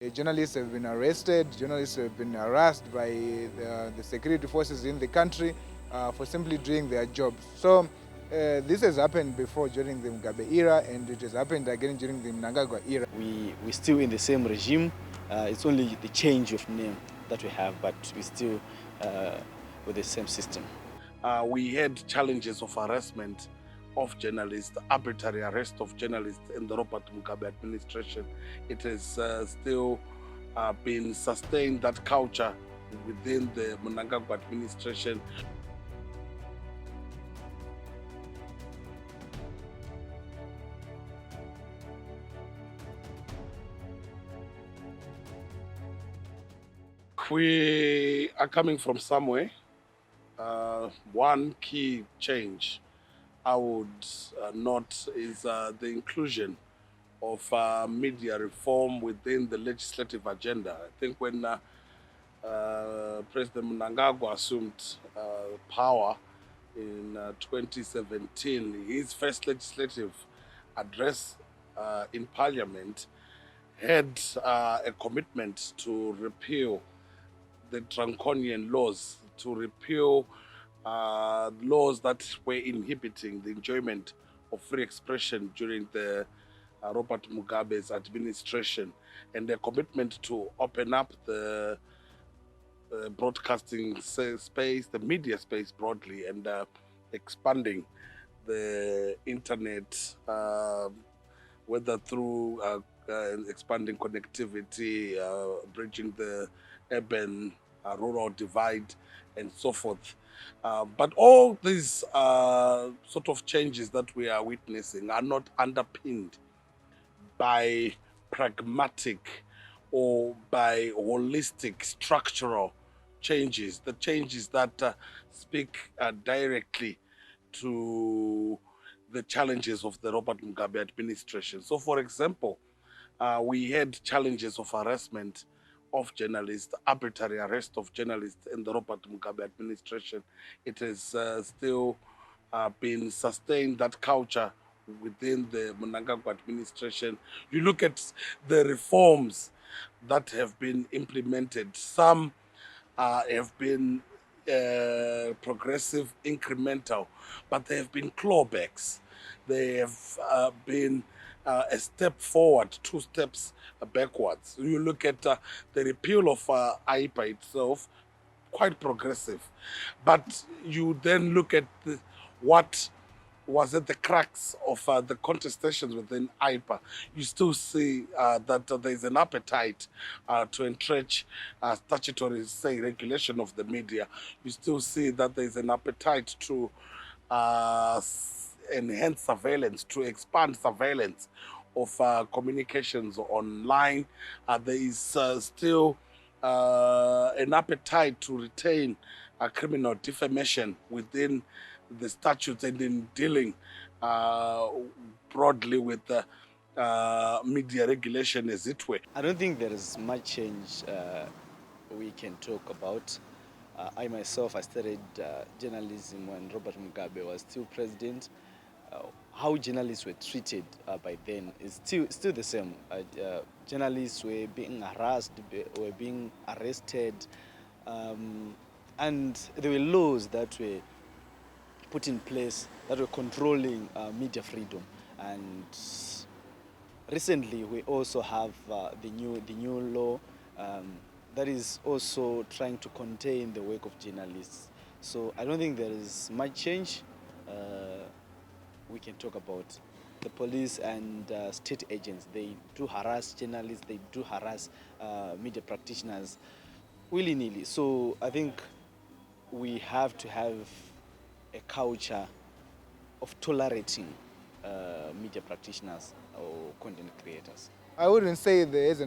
Journalists have been arrested, journalists have been harassed by the security forces in the country for simply doing their jobs. So this has happened before during the Mugabe era, and it has happened again during the Mnangagwa era. We're still in the same regime. It's only the change of name that we have, but we're still with the same system. We had challenges of harassment of journalists, arbitrary arrest of journalists in the Robert Mugabe administration. It has still been sustained, that culture within the Mnangagwa administration. We are coming from somewhere. One key change I would note is the inclusion of media reform within the legislative agenda. I think when President Mnangagwa assumed power in 2017, his first legislative address in Parliament had a commitment to repeal the draconian laws, to repeal laws that were inhibiting the enjoyment of free expression during the Robert Mugabe's administration, and their commitment to open up the broadcasting space, the media space broadly, and expanding the internet, whether through expanding connectivity, bridging the urban rural divide, and so forth. But all these sort of changes that we are witnessing are not underpinned by pragmatic or by holistic structural changes, the changes that speak directly to the challenges of the Robert Mugabe administration. So, for example, we had challenges of harassment of journalists, arbitrary arrest of journalists in the Robert Mugabe administration. It has still been sustained, that culture within the Mnangagwa administration. You look at the reforms that have been implemented. Some have been progressive, incremental, but they have been clawbacks. They have been a step forward, two steps backwards. You look at the repeal of IPA itself, quite progressive. But you then look at what was at the cracks of the contestations within IPA, you still see that there is an appetite to entrench statutory, say, regulation of the media. You still see that there is an appetite to enhance surveillance, to expand surveillance of communications online. There is still an appetite to retain criminal defamation within the statutes and in dealing broadly with the media regulation, as it were. I don't think there is much change we can talk about. I myself, I studied journalism when Robert Mugabe was still president. How journalists were treated by then is still the same. Journalists were being harassed, were being arrested, and there were laws that were put in place that were controlling media freedom. And recently, we also have the new law that is also trying to contain the work of journalists. So I don't think there is much change we can talk about. The police and state agents, they do harass journalists, they do harass media practitioners willy-nilly. So I think we have to have a culture of tolerating media practitioners or content creators. I wouldn't say there's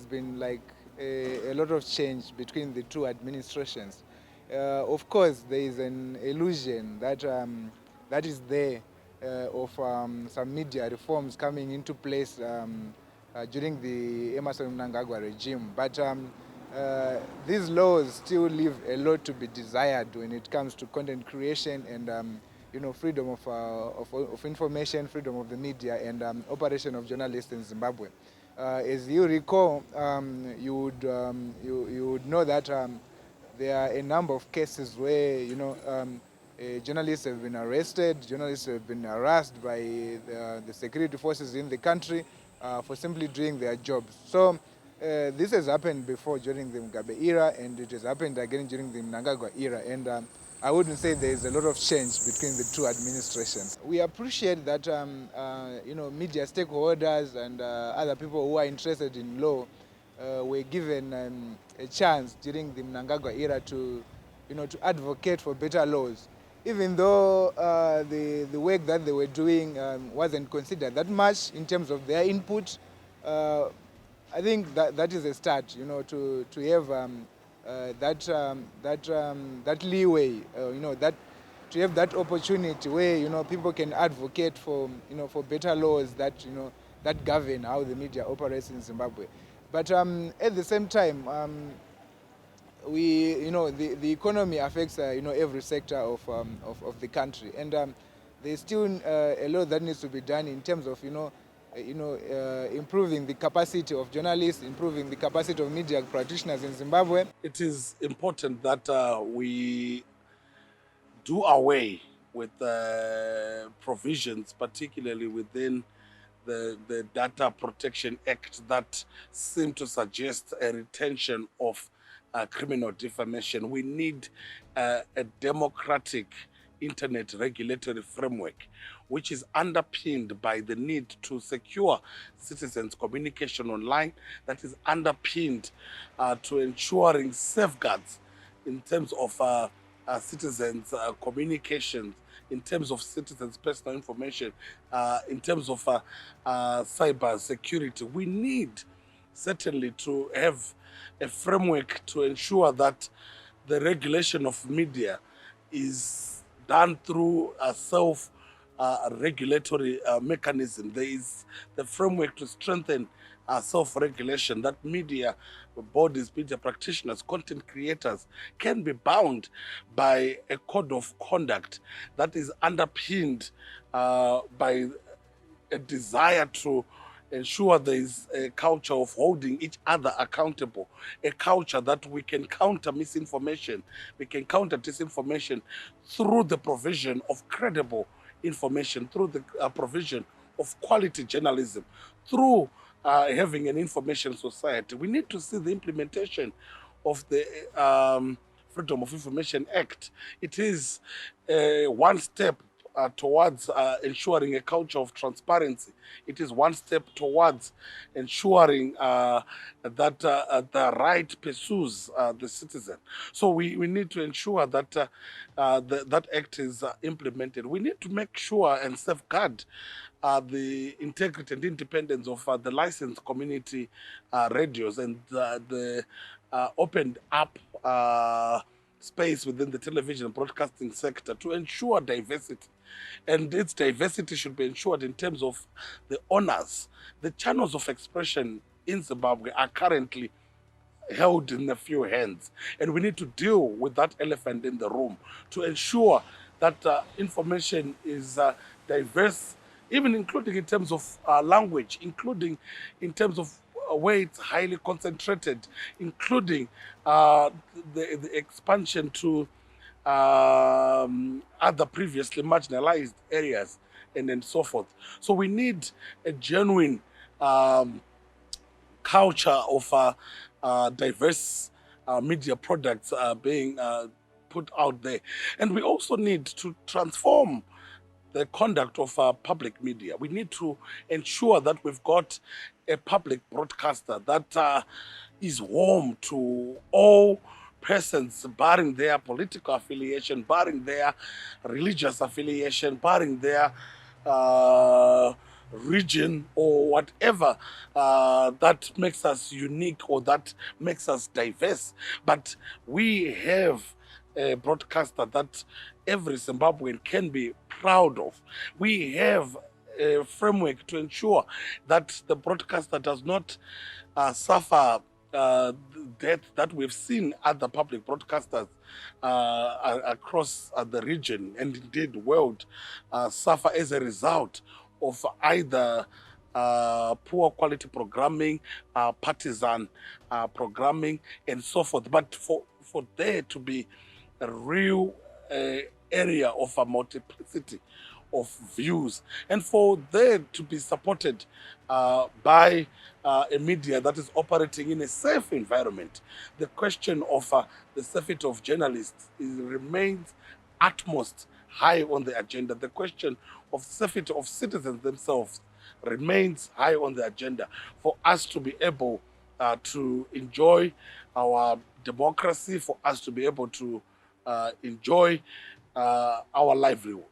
been like a lot of change between the two administrations. Of course, there is an illusion that is there of some media reforms coming into place during the Emmerson Mnangagwa regime. But these laws still leave a lot to be desired when it comes to content creation and freedom of information, freedom of the media, and operation of journalists in Zimbabwe. As you recall, you would know that there are a number of cases where journalists have been arrested, journalists have been harassed by the security forces in the country for simply doing their jobs. So this has happened before during the Mugabe era, and it has happened again during the Mnangagwa era. And I wouldn't say there is a lot of change between the two administrations. We appreciate that media stakeholders and other people who are interested in law were given a chance during the Mnangagwa era to advocate for better laws. Even though the work that they were doing wasn't considered that much in terms of their input, I think that is a start, to have that leeway, that to have that opportunity where people can advocate for for better laws that that govern how the media operates in Zimbabwe. But at the same time, the economy affects every sector of the country, and there's still a lot that needs to be done in terms of improving the capacity of journalists, improving the capacity of media practitioners in Zimbabwe. It is important that we do away with provisions, particularly within the Data Protection Act, that seem to suggest a retention of criminal defamation. We need a democratic internet regulatory framework which is underpinned by the need to secure citizens' communication online, that is underpinned to ensuring safeguards in terms of citizens' communications, in terms of citizens' personal information, in terms of cyber security. We need certainly to have a framework to ensure that the regulation of media is done through a self-regulatory mechanism. There is the framework to strengthen self-regulation, that media bodies, media practitioners, content creators can be bound by a code of conduct that is underpinned by a desire to ensure there is a culture of holding each other accountable, a culture that we can counter misinformation, we can counter disinformation through the provision of credible information, through the provision of quality journalism, through having an information society. We need to see the implementation of the Freedom of Information Act. It is one step towards ensuring a culture of transparency. It is one step towards ensuring that the right pursues the citizen. So we need to ensure that that act is implemented. We need to make sure and safeguard the integrity and independence of the licensed community radios and the opened up space within the television and broadcasting sector to ensure diversity. And its diversity should be ensured in terms of the owners. The channels of expression in Zimbabwe are currently held in a few hands, and we need to deal with that elephant in the room to ensure that information is diverse, even including in terms of language, including in terms of where it's highly concentrated, including the expansion to other previously marginalized areas, and so forth. So we need a genuine culture of diverse media products being put out there. And we also need to transform the conduct of public media. We need to ensure that we've got a public broadcaster that is home to all persons, barring their political affiliation, barring their religious affiliation, barring their region or whatever that makes us unique or that makes us diverse. But we have a broadcaster that every Zimbabwean can be proud of. We have a framework to ensure that the broadcaster does not suffer death that we've seen other public broadcasters across the region and indeed world suffer as a result of either poor quality programming, partisan programming, and so forth. But for there to be a real area of a multiplicity of views, and for there to be supported by a media that is operating in a safe environment, the question of the safety of journalists remains utmost high on the agenda. The question of safety of citizens themselves remains high on the agenda for us to be able to enjoy our democracy, for us to be able to enjoy our livelihood.